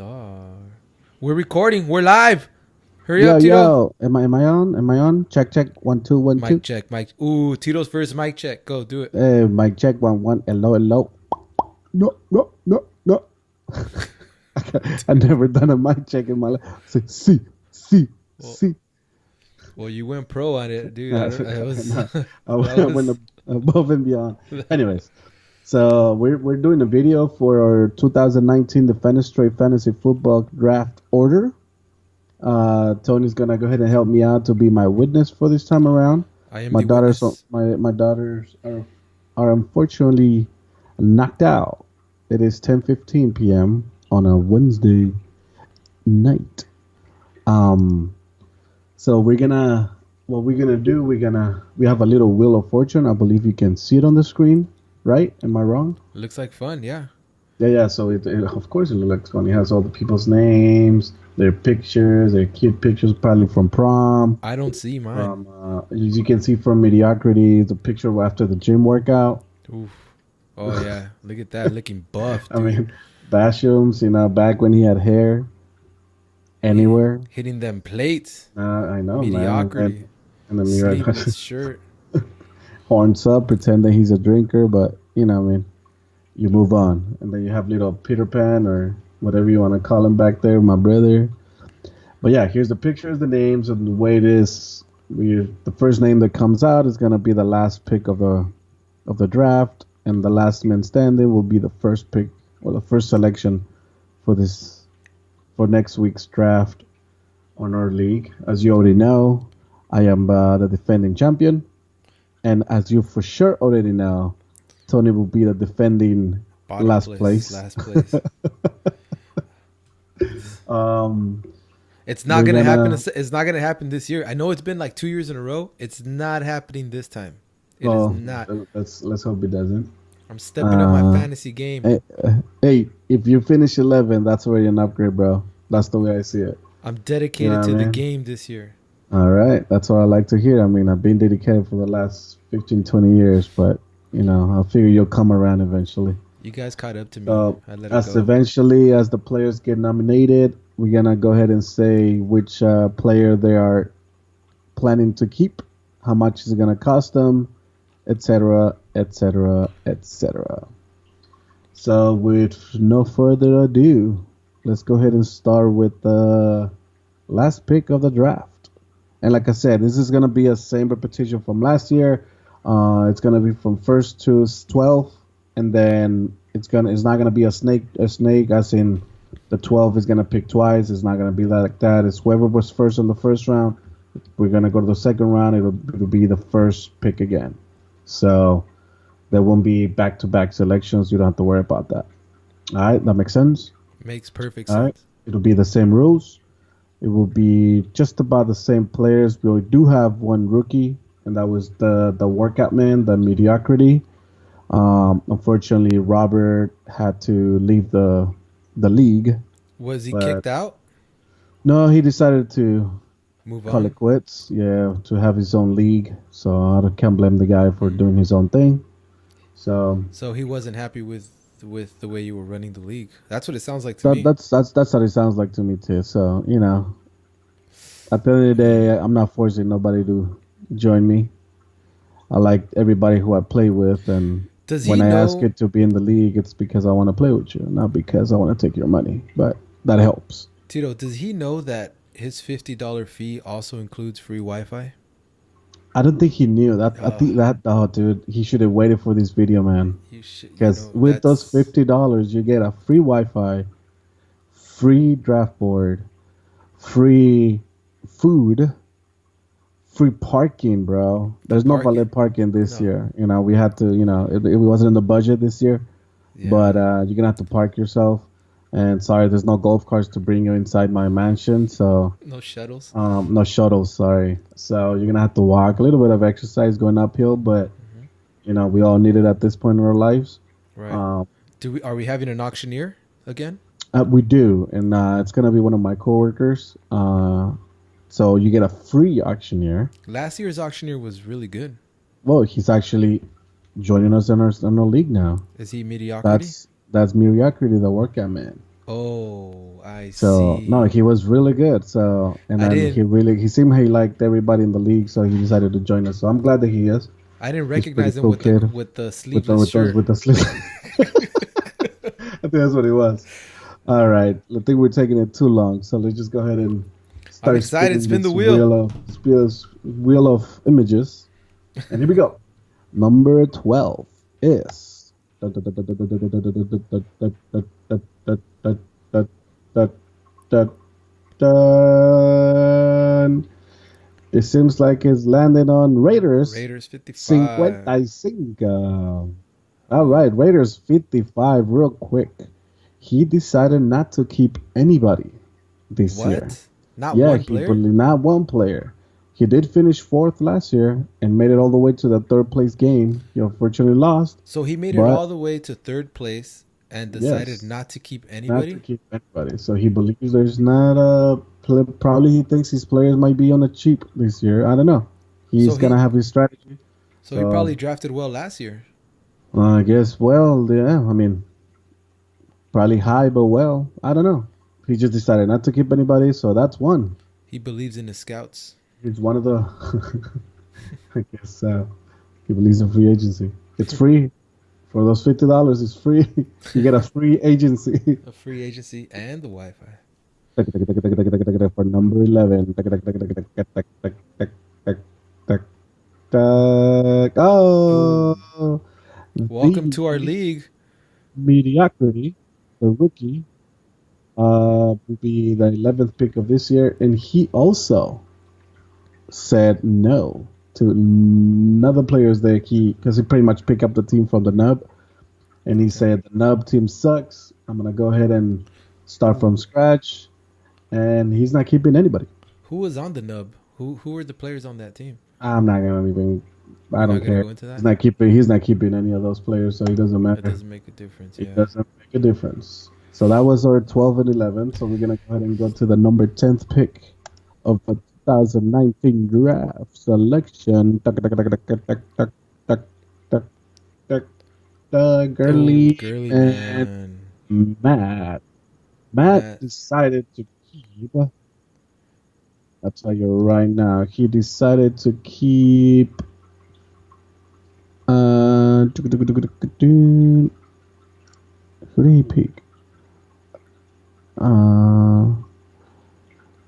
Star. We're recording. We're live. Hurry Yo, up, Tito. yo, am I on? Am I on? Check, check. 1 2 1 Mic 2. check. Mic. Ooh, Tito's first mic check. Go do it. Hey, mic check 1 1. Hello, hello. No, no, no, no. I never done a mic check in my life. Say, see, Well, see. well, you went pro on it, dude. I I was. went above and beyond. Anyways, so we're doing a video for our 2019 Defenestrate Fantasy Football Draft Order. Tony's gonna go ahead and help me out to be my witness for this time around. I am the witness. My daughters are unfortunately knocked out. It is 10:15 p.m. on a Wednesday night. So what we're gonna do, we have a little wheel of fortune. I believe you can see it on the screen, right? Am I wrong? Looks like fun, yeah. Yeah. So of course it looks fun. It has all the people's names, their pictures, their cute pictures, probably from prom. I don't see mine. As you can see from mediocrity, the picture after the gym workout. Oof. Oh yeah, look at that, looking buff, dude. I mean, Bashams, back when he had hair anywhere. Hitting them plates. I know, Mediocrity. man. And the mirror, Sleeveless shirt. horns up, pretending he's a drinker, but you move on. And then you have little Peter Pan or whatever you want to call him back there, my brother. But yeah, here's the pictures, the names, and the way it is. The first name that comes out is gonna be the last pick of the draft, and the last man standing will be the first pick or the first selection for next week's draft on our league. As you already know, I am the defending champion, and as you for sure already know, Tony will be the defending last place. Last place. It's not We're gonna happen. gonna- It's not gonna happen this year. I know it's been like 2 years in a row. It's not happening this time. It Well, is not. let's hope it doesn't. I'm stepping up my fantasy game. Hey, if you finish 11, that's already an upgrade, bro. That's the way I see it. I'm dedicated You know what to I the mean? game this year. All right, that's what I like to hear. I mean, I've been dedicated for the last 15, 20 years, but I figure you'll come around eventually. You guys caught up to me. So I let it as go. eventually as the players get nominated, we're gonna go ahead and say which player they are planning to keep, how much is it gonna cost them, etc., etc., etc. So with no further ado, let's go ahead and start with the last pick of the draft. And like I said, this is gonna be a same repetition from last year. It's gonna be from first to 12th, and then it's not gonna be a snake as in the 12 is gonna pick twice. It's not gonna be like that. It's whoever was first in the first round. We're gonna go to the second round. It'll be the first pick again. So there won't be back-to-back selections. You don't have to worry about that. All right, that makes sense. Makes perfect All sense. right, it'll be the same rules. It will be just about the same players. We do have one rookie, and that was the workout man, the mediocrity. Unfortunately, Robert had to leave the league. Was he But- kicked out? No, he decided to Move call on. it quits. Yeah, to have his own league. So I can't blame the guy for doing his own thing. So So he wasn't happy with the way you were running the league. That's what it sounds like to me. that's what it sounds like to me too. So at the end of the day, I'm not forcing nobody to join me. I like everybody who I play with, and Does he when I know? ask it to be in the league, it's because I want to play with you, not because I want to take your money. But that helps. Tito, does he know that his $50 fee also includes free Wi-Fi? I don't think he knew that. I think that dude, he should have waited for this video, man. You should, Because with those $50, you get a free Wi-Fi, free draft board, free food, free parking, bro. There's no Parking. valet parking this No. year. We had to, it wasn't in the budget this year, Yeah. but you're gonna have to park yourself. And sorry, there's no golf carts to bring you inside my mansion, so No shuttles. no shuttles. Sorry, so you're gonna have to walk a little bit of exercise going uphill, but we all need it at this point in our lives. Right. Um, Are we having an auctioneer again? We do, and it's gonna be one of my coworkers. So you get a free auctioneer. Last year's auctioneer was really good. Well, he's actually joining us in our league now. Is he mediocrity? That's mediocrity, the workout man. Oh, I So no, see. he was really good. So and I then didn't. he seemed he liked everybody in the league, so he decided to join us. So I'm glad that he is. I didn't He's a pretty recognize him cool kid with the sleeveless with those shirt. with the sleeve. I think that's what it was. All right, I think we're taking it too long, so let's just go ahead and I'm start excited. spinning Spin the this wheel. wheel of images. And here we go. Number 12 is it seems like it's landing on Raiders Raiders 55. 55. All Ooh. right, Raiders 55 real quick. He decided not to keep anybody this year. What? Not Yeah, one he player? believed not one player. He did finish fourth last year and made it all the way to the third place game. He unfortunately lost, So he made it but all the way to third place and decided yes, not to keep not to anybody? keep anybody. So he believes there's not a probably he thinks his players might be on the cheap this year. I don't know. So He's gonna he have his strategy. so he So probably drafted well last year. I guess yeah. I mean, probably high, but well, I don't know. He just decided not to keep anybody, so that's one. He believes in his scouts. He's one of the. I guess he believes in free agency. It's free for those $50. It's free. You get a free agency A free agency and the Wi-Fi. for number 11. Ooh. Oh, Welcome to our the league. mediocrity, the rookie, will be the 11th pick of this year, and he also said no to another players that because he pretty much picked up the team from the nub, and he said the nub team sucks. I'm gonna go ahead and start from Ooh. scratch, and he's not keeping anybody. Who was on the nub? Who were the players on that team? I'm not gonna even. I You're not don't gonna care. go into that? He's not keeping. He's not keeping any of those players, so it doesn't It matter. doesn't make a difference, It yeah. doesn't make a difference. So that was our 12 and 11. So we're gonna go ahead and go to the number 10th pick of the 2019 draft selection. Oh, Gurley girly and man. Matt. Matt Matt. decided to keep. I'll tell you right now. He decided to keep. Who did he pick?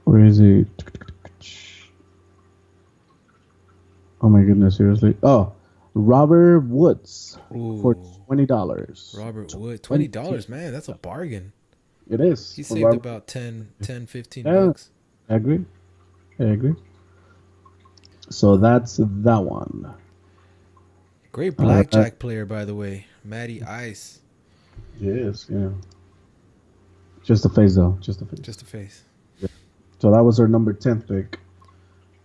Where is it? Oh my goodness, seriously. Oh, Robert Woods for Ooh. $20. Robert Wood. $20, man. That's a bargain. It is. He For saved Robert. about 15 Yeah, bucks. I agree. I agree. So that's that one. Great Uh, blackjack player, by the way. Matty Ice. yes, yeah. Just a face though. Just a face. Just a face. Yeah. So that was our number 10th pick.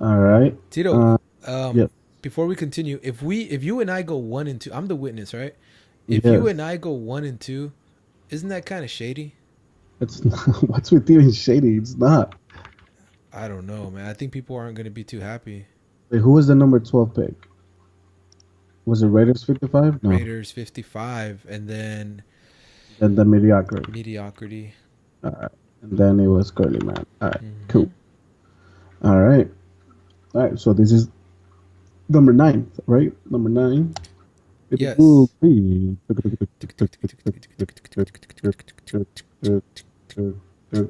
All right. Tito, Yeah. before we continue, if you and I go 1 and 2, I'm the witness, right? If Yes. you and I go 1 and 2, isn't that kind of shady? It's not, what's with you and shady? It's not. I don't know, man. I think people aren't going to be too happy. Wait, who was the number 12 pick? Was it Raiders 55? No. Raiders 55, and then And the mediocrity. mediocrity. All right. And then it was Curly Man. All right. Mhm. Cool. All right. All right. So this is number 9, right? Number 9. It Yes. will be.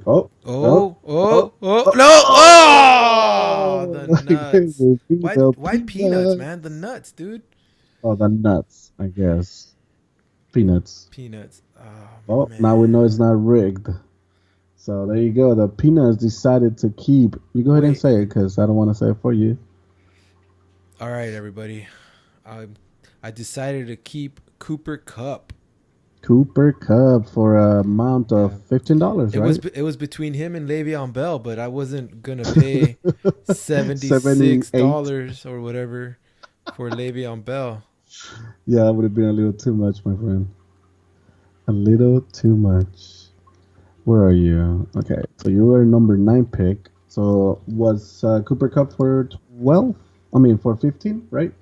Oh. Oh, no! Oh, the nuts. Will be the Why peanuts, man? The nuts, dude. Oh, the nuts, I guess. Peanuts. Peanuts. Oh, Man. now we know it's not rigged. So there you go. The Peanuts decided to keep. You go ahead and Wait. say it because I don't want to say it for you. All right, everybody. I decided to keep Cooper Kupp. Cooper Cup for a amount of $15, right? It was between him and Le'Veon Bell, but I wasn't gonna pay $76 $78. or whatever for Le'Veon Bell. Yeah, that would have been a little too much, my friend. A little too much. Where are you? Okay, so you were number 9 pick. So was Cooper Cup for 12? I mean for 15, right?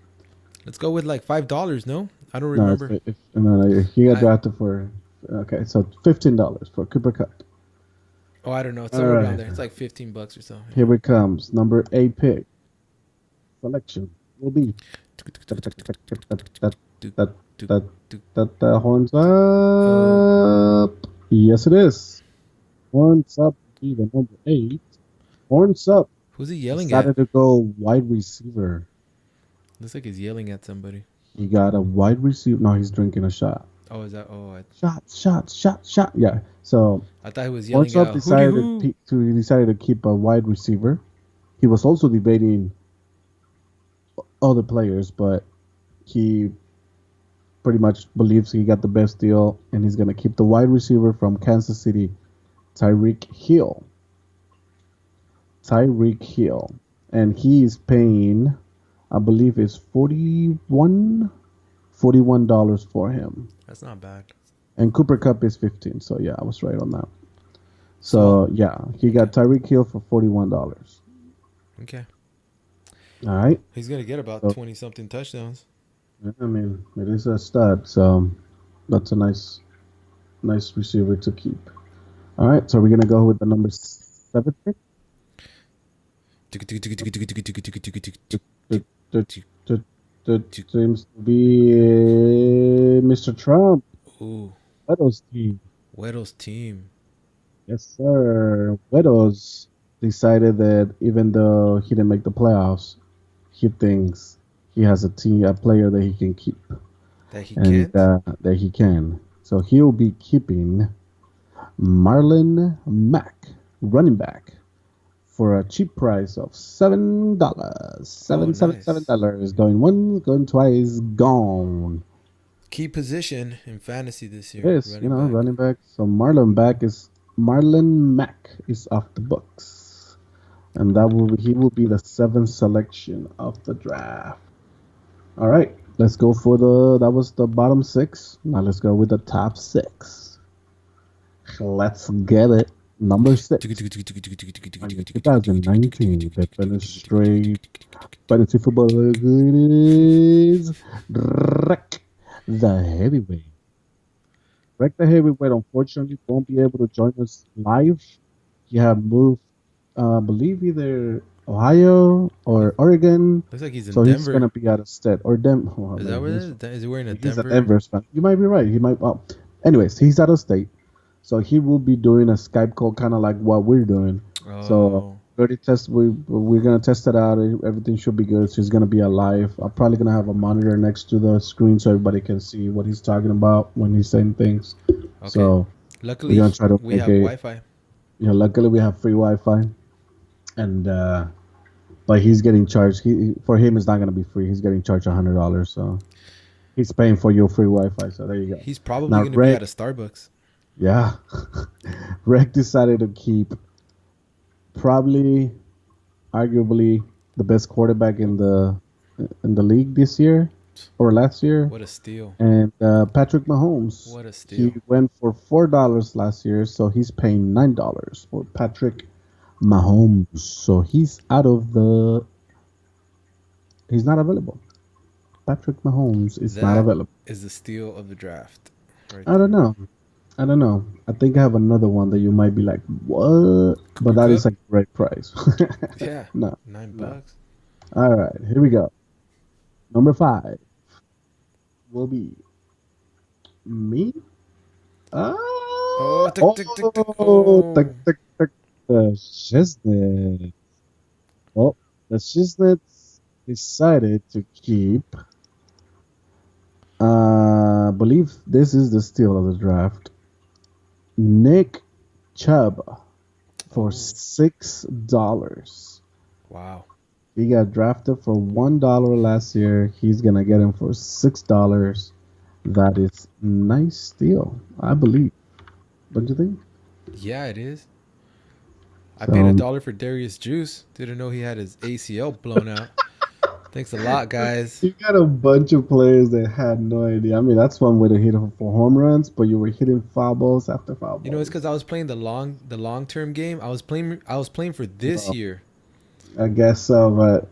Let's go with like $5. No, I don't No, remember. no, he got drafted for. Okay, so $15 for Cooper Cup. Oh, I don't know. It's All somewhere around right. there. It's like $15 or something. Here it comes. Number 8 pick. Selection will be that horns up. Yes, it is. Horns up will be the number 8. Horns up Who's he yelling at? decided to go wide receiver. Looks like he's yelling at somebody. He got a wide receiver. No, he's drinking a shot. Oh, is that? Oh, Shot. Yeah. So I thought he was yelling Horns up out. decided to keep a wide receiver. He was also debating other players, but he pretty much believes he got the best deal, and he's going to keep the wide receiver from Kansas City, Tyreek Hill. And he is paying, I believe it's $41 for him. That's not bad. And Cooper Cup is 15, so yeah, I was right on that. So yeah, he got Tyreek Hill for $41. Okay. All right. He's gonna get about 20-something touchdowns. I mean, it is a stud, so that's a nice receiver to keep. All right, so we're gonna go with the number 7 pick. Seems to be Mr. Trump. Ooh. Weddle's team. team. Yes, sir. Weddle's decided that even though he didn't make the playoffs, he thinks he has a player that he can keep. That he and that he can. So he'll be keeping Marlon Mack, running back, for a cheap price of $7. $7 going once, going twice, gone. Key position in fantasy this year. Yes, running back. So Marlon Mack is off the books, and he will be the 7th selection of the draft. All right, let's go that was the bottom 6. Now let's go with the top 6. Let's get it. Number 6. 2019 Defenestrate Fantasy Football is Rec the Heavyweight. Rec the Heavyweight unfortunately won't be able to join us live. He have moved, I believe either Ohio or Oregon. Looks like he's in so Denver. He's gonna be out of state or Denver. Is that where it is? Is he wearing a He's Denver? a Denver fan. You might be right. He might. Well, anyways, he's out of state. So he will be doing a Skype call, kind of like what we're doing. Oh. So we're gonna test it out. Everything should be good. So he's gonna be alive. I'm probably gonna have a monitor next to the screen so everybody can see what he's talking about when he's saying things. Okay. So luckily, we have Wi-Fi. Yeah, luckily we have free Wi-Fi, and but he's getting charged. For him, it's not gonna be free. He's getting charged $100. So he's paying for your free Wi-Fi. So there you go. He's probably gonna be at a Starbucks. Yeah. Rec decided to keep arguably the best quarterback in the league this year or last year. What a steal. And Patrick Mahomes. What a steal. He went for $4 last year, so he's paying $9 for Patrick Mahomes. So he's he's not available. Patrick Mahomes is not available. Is the steal of the draft. I don't know. I think I have another one that you might be like, what? But that is a great price. Yeah. No. $9. All right, here we go. Number 5 will be me. The Shiznits. Well, the Shiznits decided to keep. I believe this is the steal of the draft. Nick Chubb for $6. Wow. He got drafted for $1 last year. He's gonna get him for $6. That is nice steal, I believe. Don't you think? Yeah, it is. I paid $1 for Darius Juice. Didn't know he had his ACL blown out. Thanks a lot, guys. You got a bunch of players that had no idea. I mean, that's one way to hit for home runs, but you were hitting foul balls after foul balls. You know, it's because I was playing the long term game. I was playing for this year. I guess so, but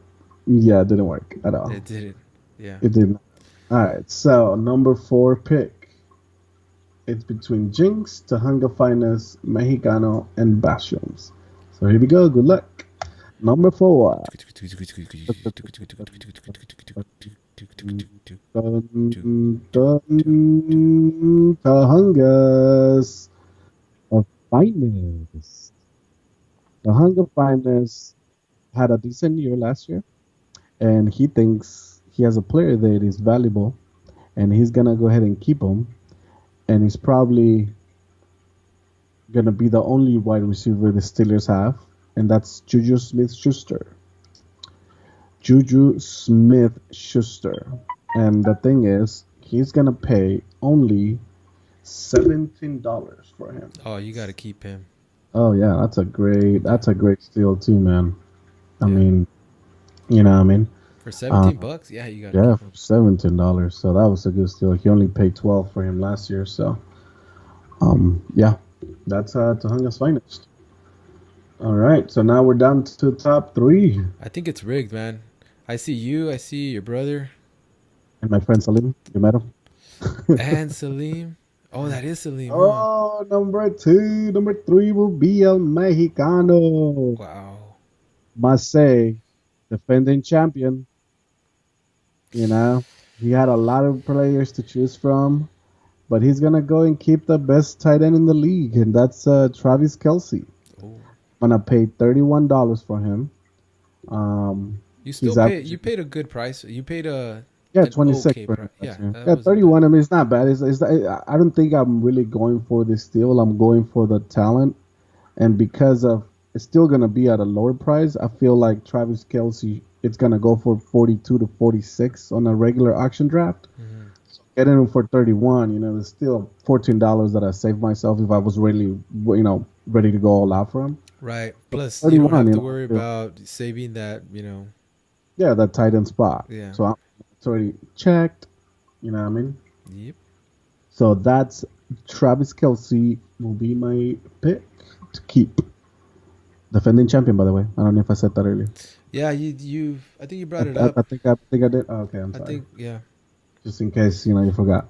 yeah, it didn't work at all. It didn't. Yeah. It didn't. All right. So number 4 pick. It's between Jinx, Tahanga Finest, Mexicano, and Bastions. So here we go. Good luck. Number 4. Dun, dun, Tahangas of Finest. Tahanga Finest had a decent year last year, and he thinks he has a player that is valuable, and he's gonna go ahead and keep him, and he's probably gonna be the only wide receiver the Steelers have, and that's Juju Smith-Schuster. Juju Smith-Schuster, and the thing is, he's gonna pay only $17 for him. Oh, you got to keep him. Oh yeah, that's a great steal too, man. I Yeah. mean, you know what I mean? For 17 bucks? Yeah, you got to Yeah, keep for him. $17. So that was a good steal. He only paid 12 for him last year, so yeah. That's Tahanga's finest. All right, so now we're down to top 3. I think it's rigged, man. I see you. I see your brother. And my friend Salim, you met him? And Salim. Oh, that is Salim, huh? Oh, number 2. Number 3 will be El Mexicano. Wow. Must say, defending champion. You know, he had a lot of players to choose from, but he's gonna go and keep the best tight end in the league, and that's Travis Kelsey. Oh. I'm gonna pay $31 for him. You still He's paid. You averaging, paid a good price. You paid yeah, an 26 okay for price. him Yeah, last year. that Yeah, wasn't bad. 31. I mean, it's not bad. I don't think I'm really going for this deal. I'm going for the talent, and because of it's still gonna be at a lower price. I feel like Travis Kelsey, it's gonna go for 42 to 46 on a regular auction draft. Hmm. Getting him for 31, there's still $14 that I saved myself if I was really, ready to go all out for him. Right. So Plus, you don't 31, have to worry I feel, about saving that. yeah, that tight end spot. Yeah. So it's already checked. You know what I mean? Yep. So that's Travis Kelsey will be my pick to keep. Defending champion, by the way. I don't know if I said that earlier. Yeah. You. I think you I, brought it I, up. I think I did. Oh, okay, I'm I sorry. think. Yeah. Just in case you forgot.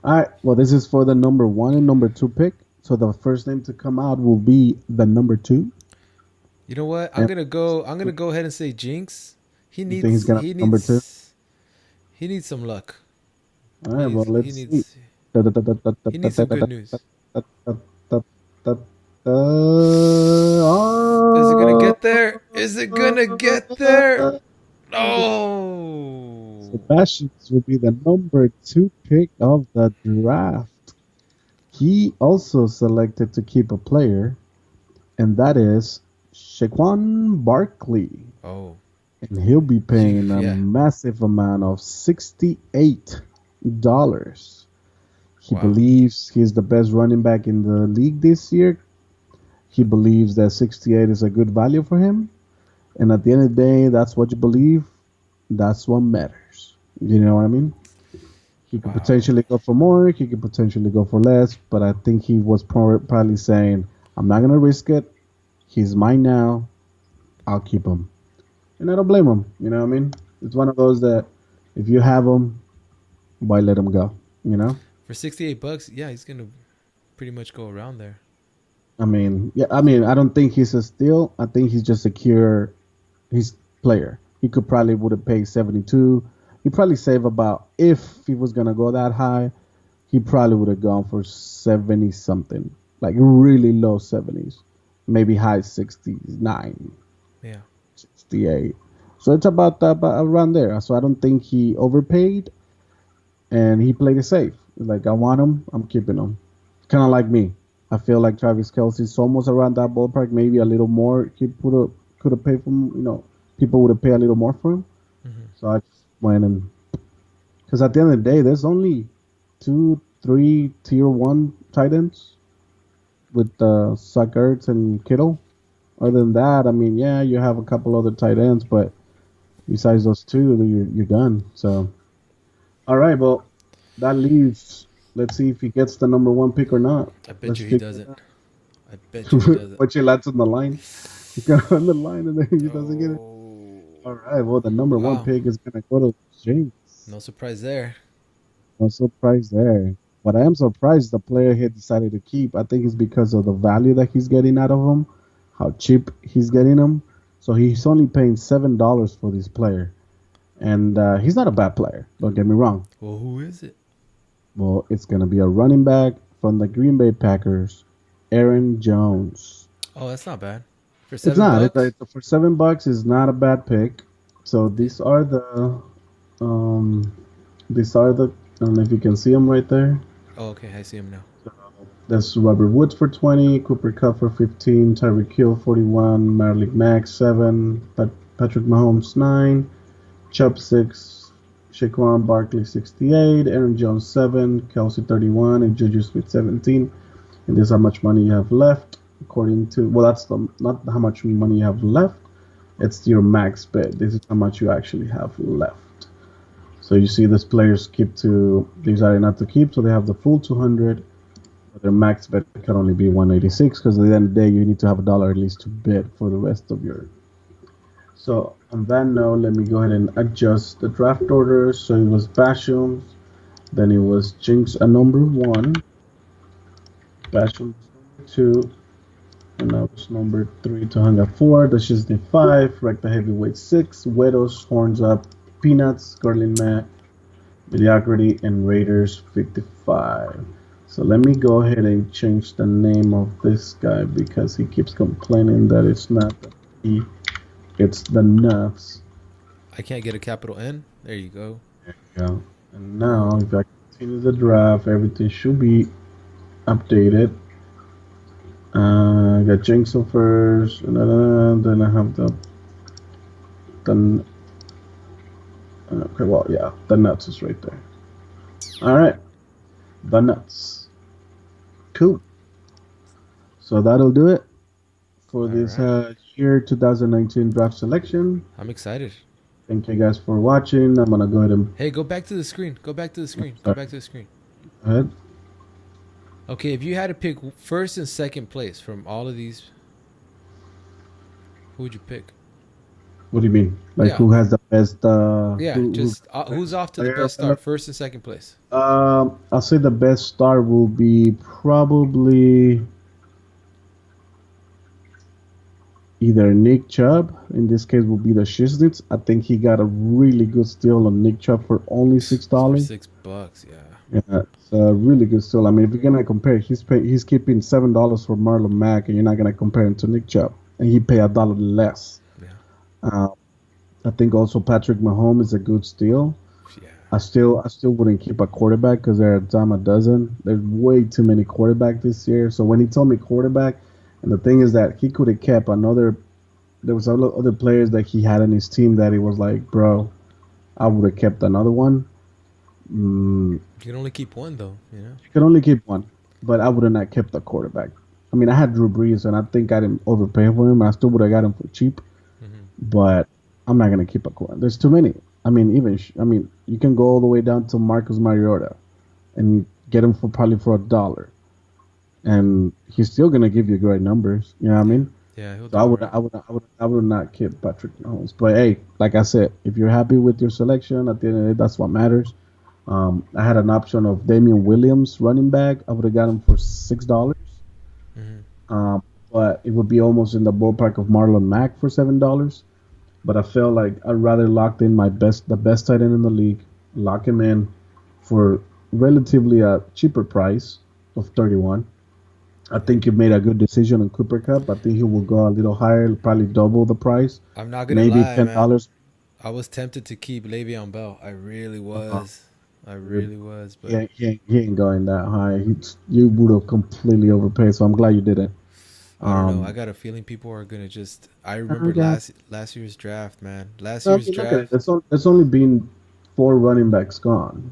All right. Well, this is for the number 1 and number 2 pick. So the first name to come out will be the number 2. You know what? I'm And gonna go. I'm gonna go ahead and say Jinx. He you think he's needs. gonna be He number 2? needs. He needs some luck. All He right. Well, needs. He let's see. needs. He needs some good news. Is it gonna Oh, get there? Is it gonna get there? No. Sebastian's will be the number 2 pick of the draft. He also selected to keep a player, and that is Shaquan Barkley. Oh. And he'll be paying a Yeah. massive amount of $68. He Wow. believes he's the best running back in the league this year. He believes that 68 is a good value for him. And at the end of the day, that's what you believe. That's what matters. You know what I mean? He could Wow. potentially go for more. He could potentially go for less. But I think he was probably saying, I'm not going to risk it. He's mine now. I'll keep him. And I don't blame him. You know what I mean? It's one of those that if you have him, why let him go? You know? For 68 bucks, yeah, he's gonna pretty much go around there. I mean, yeah. I mean, I don't think he's a steal. I think he's just a secure. He's player. He could probably would have paid 72. He probably save about if he was gonna go that high, he probably would have gone for 70 something, like really low 70s, maybe high 69, Yeah. 68. So it's about around there. So I don't think he overpaid, and he played it safe. Like I want him, I'm keeping him. Kind of like me. I feel like Travis Kelsey's almost around that ballpark, maybe a little more. He could have paid for him. People would have paid a little more for him. Hmm. So I just went and because at the end of the day, there's only 2, 3 tier 1 tight ends with Zach Ertz and Kittle. Other than that, I mean, yeah, you have a couple other tight ends, but besides those two, you're done. So, all right, well, that leaves. Let's see if he gets the number 1 pick or not. I bet Let's you he figure it doesn't. out. I bet you he doesn't. Put your lads on the line. He's got on the line, and then he doesn't get it. Oh. All right, well, the number 1 Wow. pick is gonna go to James. No surprise there. No surprise there. What I am surprised the player he decided to keep. I think it's because of the value that he's getting out of him, how cheap he's getting him. So he's only paying $7 for this player, and he's not a bad player. Don't get me wrong. Well, who is it? Well, it's gonna be a running back from the Green Bay Packers, Aaron Jones. Oh, that's not bad. For It's seven not. bucks. For $7, is not a bad pick. So um, these are the. I don't know if you can see them right there. Oh, okay, I see him now. That's Robert Woods for 20, Cooper Kupp for 15, Tyreek Hill 41, Malik Mack 7, Patrick Mahomes 9, Chubb 6, Shaquan Barkley 68, Aaron Jones 7, Kelsey 31, and Juju Smith 17. And this is how much money you have left, according to. Well, that's not how much money you have left. It's your max bid. This is how much you actually have left. So you see, this players keep to. They decided not to keep, so they have the full 200. Their max bet can only be 186 because at the end of the day you need to have $1 at least to bid for the rest of your. So on that note, let me go ahead and adjust the draft order. So it was Basham, then it was Jinx at number 1, Basham number 2, and that was number 3 to hang at 4. That's just the 5, Wreck the Heavyweight 6, Wedos, Horns Up, Peanuts, Garland Matt, Mediocrity, and Raiders 55. So let me go ahead and change the name of this guy because he keeps complaining that it's not the P, it's the nuts. I can't get a capital N. There you go. There you go. And now, if I continue the draft, everything should be updated. I got Jinxon first, and then I have the okay, well, yeah, the nuts is right there. All right, the nuts. Cool. So that'll do it for this year 2019 draft selection. I'm excited. Thank you guys for watching. I'm gonna go ahead and. Hey, go back to the screen. Go back to the screen. Go back to the screen. Go ahead. Okay, if you had to pick first and second place from all of these, who would you pick? What do you mean? Like, Yeah. who has the best? Who's off to the best start, first and second place? I'll say the best start will be probably either Nick Chubb. In this case, will be the Shiznits. I think he got a really good steal on Nick Chubb for only $6. $6, yeah. Yeah, it's a really good steal. I mean, if you're gonna compare, he's keeping $7 for Marlon Mack, and you're not gonna compare him to Nick Chubb, and he pay $1 less. Yeah. I think also Patrick Mahomes is a good steal. Yeah. I still wouldn't keep a quarterback because there are a dime a dozen. There's way too many quarterbacks this year. So when he told me quarterback, and the thing is that he could have kept another. There was other players that he had in his team that he was like, bro, I would have kept another one. You can only keep one though, you know. You can only keep one, but I would have not kept the quarterback. I mean, I had Drew Brees, and I think I didn't overpay for him. I still would have got him for cheap, but I'm not gonna keep a quarterback. There's too many. I mean, you can go all the way down to Marcus Mariota, and get him for probably for $1, and he's still gonna give you great numbers. You know what I mean? Yeah. So I would not keep Patrick Mahomes. But hey, like I said, if you're happy with your selection, at the end of the day, that's what matters. I had an option of Damian Williams, running back. I would have got him for $6. But it would be almost in the ballpark of Marlon Mack for $7. But I felt like I'd rather lock in the best tight end in the league, lock him in for relatively a cheaper price of 31. I think you made a good decision on Cooper Kupp. I think he will go a little higher, probably double the price. I'm not gonna maybe lie, $10. Man. I was tempted to keep Le'Veon Bell. I really was. But he ain't going that high. You would have completely overpaid. So I'm glad you didn't. I don't know. I got a feeling people are gonna just. I remember last year's draft, man. Last year's draft. It's only been 4 running backs gone,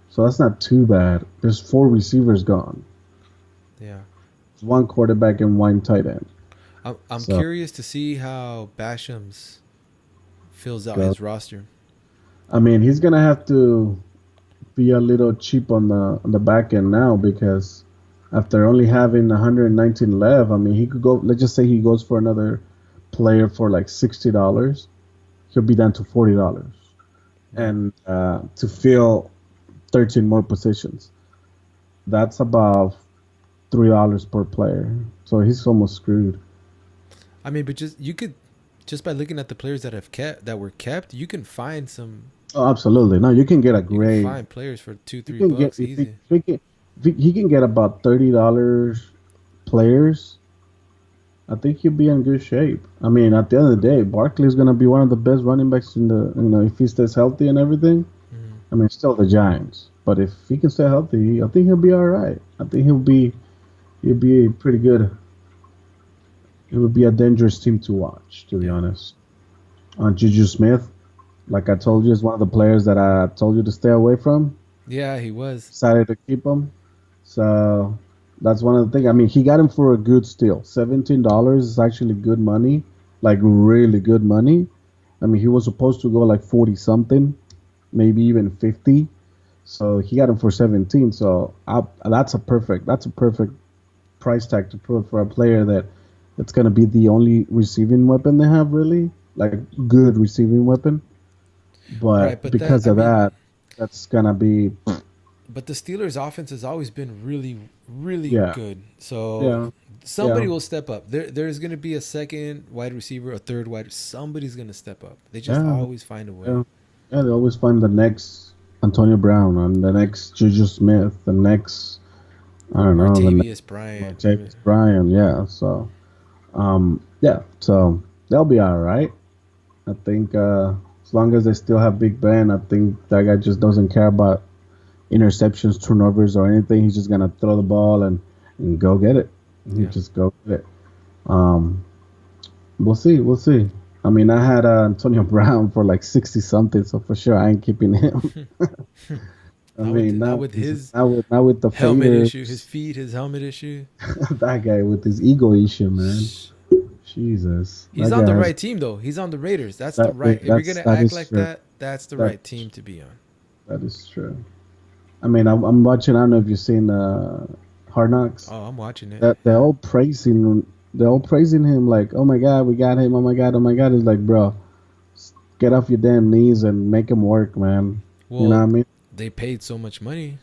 so that's not too bad. There's 4 receivers gone. Yeah. It's 1 quarterback and 1 tight end. I'm curious to see how Basham's fills out his roster. I mean, he's gonna have to be a little cheap on the back end now because after only having 119 left, I mean, he could go. Let's just say he goes for another player for like $60. He'll be down to $40, and to fill 13 more positions. that's about $3 per player. So he's almost screwed. I mean, but just by looking at the players that were kept, you can find some. Oh, absolutely. No, you can get a You can great. find players for two, You three can get bucks easy. if he can get about $30 players. I think he'll be in good shape. I mean, at the end of the day, Barkley's gonna be one of the best running backs in the. If he stays healthy and everything. Mm-hmm. I mean, still the Giants, but if he can stay healthy, I think he'll be all right. I think he'll be pretty good. It would be a dangerous team to watch, to be Yeah. honest. On Juju Smith, like I told you, is one of the players that I told you to stay away from. Yeah, he was. Decided to keep him, so that's one of the things. I mean, he got him for a good steal. $17 is actually good money, like really good money. I mean, he was supposed to go like 40 something, maybe even 50. So he got him for 17. So that's a perfect price tag to put for a player that it's gonna be the only receiving weapon they have, really, like good receiving weapon. Right, But but that because I of mean, that, that's gonna be but the Steelers' offense has always been really, really yeah, good. So yeah, somebody yeah, will step up. There's going to be a second wide receiver, a third wide. Somebody's going to step up. They just yeah, always find a way. yeah, yeah. They always find the next Antonio Brown and the next Juju Smith, the next I don't know, the next Martavius Bryant. I mean, James Bryan. Yeah, so yeah, so they'll be all right. I think as long as they still have Big Ben, I think that guy just doesn't care about interceptions, turnovers, or anything. He's just gonna throw the ball and go get it. He yeah. just go get it. Um, we'll see. We'll see. I mean, I had Antonio Brown for like 60 something, so for sure I ain't keeping him. I mean, Not now with his now with the helmet issue, his faders, feet, his helmet issue. that guy with his ego issue, man. Jesus, He's that on the guy has right team though. He's on the Raiders. That's the that. right. If you're gonna That act is like true. that, that's the That right team to be on. that is true. I mean, I'm watching. I don't know if you've seen Hard Knocks. Oh, I'm watching it. That Yeah. they're all praising him like, oh my god, we got him. Oh my god, oh my god. It's like, bro, get off your damn knees and make him work, man. You know what Well, I mean? they paid so much money.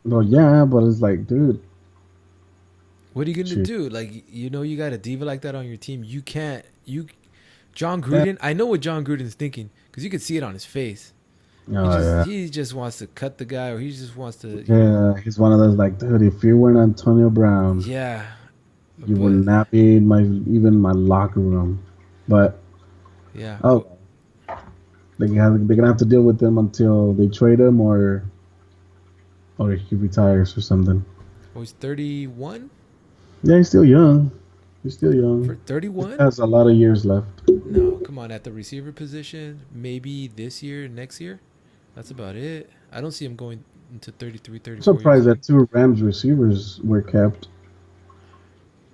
Well, yeah, but it's like, dude, What are you gonna shoot. do? Like, you got a diva like that on your team. You can't. John Yeah, Gruden. I know what John Gruden's thinking because you could see it on his face. oh yeah, He just wants to cut the guy, or he just wants to, yeah. He's one of those like, dude, if you weren't Antonio Brown, yeah. you would But not be in my even my locker room. But yeah, oh, they're gonna have to deal with him until they trade him or he retires or something. he's 31 Yeah, he's still young. He's still for young. He 31. has a lot of years left. No, come on. At the receiver position, maybe this year, next year. That's about it. I don't see him going into 33, I'm 34 years surprised old. that two Rams receivers were kept,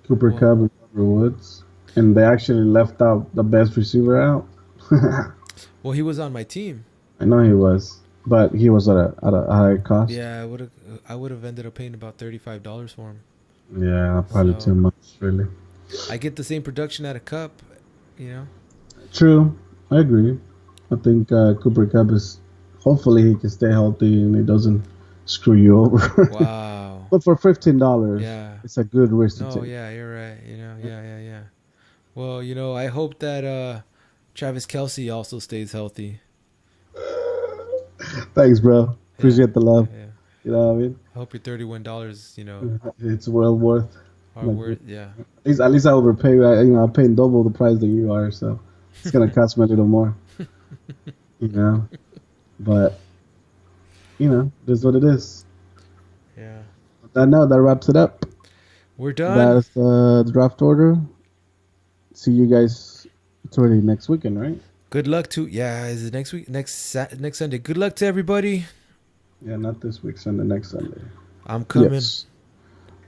Cooper Well, Kupp and Robert Woods, and they actually left out the best receiver out. well, he was on my team. I know he was, but he was at a higher cost. Yeah, I would have ended up paying about $35 for him. Yeah, probably too So much, really. I get the same production at a cup, you know. True, I agree. I think Cooper Kupp is. Hopefully, he can stay healthy and he doesn't screw you over. Wow. But for $15, Yeah. it's a good risk to No, take. yeah, you're right. Yeah. Well, I hope that Travis Kelsey also stays healthy. Thanks, bro. Yeah. Appreciate the love. Yeah. You know what I mean? I hope your $31, It's well worth. are Like, worth. Yeah. at least I overpay. I'm paying double the price that you are, so it's gonna cost me a little more. You know, but it is what it is. Yeah. That wraps it up. We're done. That's the draft order. See you guys. It's already next weekend, right? Good luck to Is it next week? Next Sunday. Good luck to everybody. Yeah, not this week. Sunday, next Sunday. I'm coming. Yes.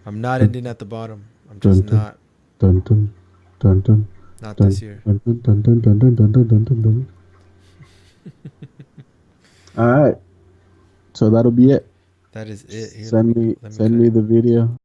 I'm not ending at the bottom. I'm Dun just dun not. dun dun dun dun Not dun this year. dun dun dun dun dun dun dun dun dun dun. All right. So that'll be it. That is it. Here, Send me let me send cut me it. the video.